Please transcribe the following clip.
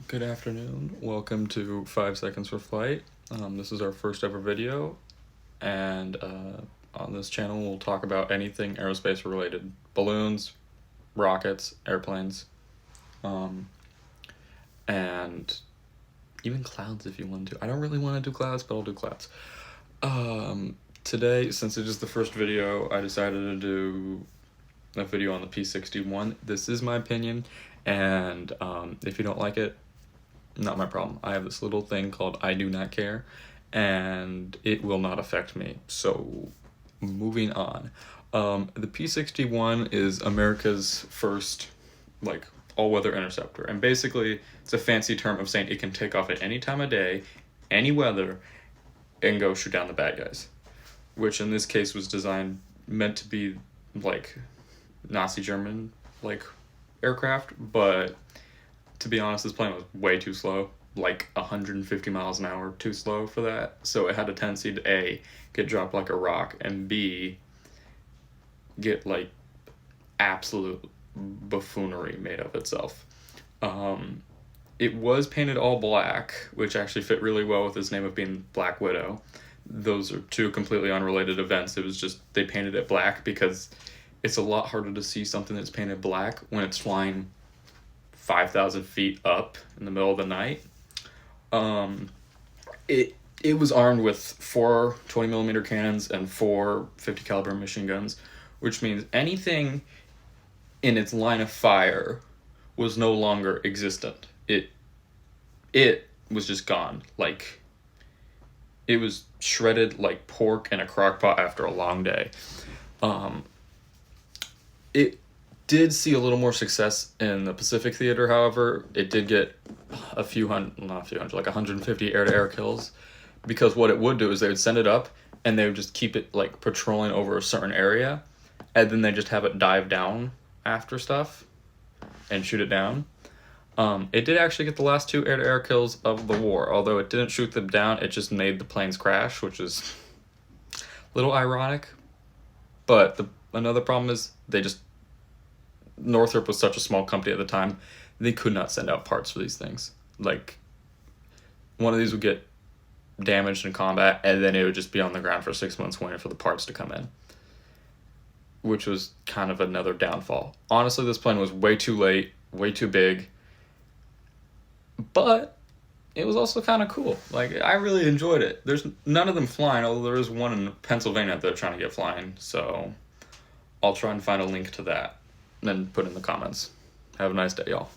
Good afternoon. Welcome to 5 Seconds for Flight. This is our first ever video, and on this channel we'll talk about anything aerospace related. Balloons, rockets, airplanes, and even clouds if you want to. I don't really want to do clouds, but I'll do clouds. Today, since it is the first video, I decided to do a video on the p-61. This is my opinion, and if you don't like it, not my problem. I have this little thing called I do not care, and it will not affect me. So moving on. The p-61 is America's first all-weather interceptor, and basically it's a fancy term of saying it can take off at any time of day, any weather, and go shoot down the bad guys, which in this case was meant to be like Nazi German aircraft, but to be honest, this plane was way too slow, like 150 miles an hour too slow for that. So it had a tendency to A, get dropped like a rock, and B, get like absolute buffoonery made of itself. It was painted all black, which actually fit really well with his name of being Black Widow. Those are two completely unrelated events. It was just they painted it black because it's a lot harder to see something that's painted black when it's flying 5,000 feet up in the middle of the night. It was armed with 4 20mm cannons and 4 50 caliber machine guns, which means anything in its line of fire was no longer existent. It was just gone. Like, it was shredded like pork in a crock pot after a long day. It did see a little more success in the Pacific Theater, however. It did get a few hundred, not a few hundred, like 150 air-to-air kills, because what it would do is they would send it up and they would just keep it like patrolling over a certain area, and then they just have it dive down after stuff and shoot it down. It did actually get the last 2 air-to-air kills of the war, although it didn't shoot them down, it just made the planes crash, which is a little ironic. But another problem is Northrop was such a small company at the time, they could not send out parts for these things. Like, one of these would get damaged in combat, and then it would just be on the ground for 6 months waiting for the parts to come in, which was kind of another downfall. Honestly, this plane was way too late, way too big, but it was also kind of cool. Like, I really enjoyed it. There's none of them flying, although there is one in Pennsylvania that they're trying to get flying, so I'll try and find a link to that and then put in the comments. Have a nice day, y'all.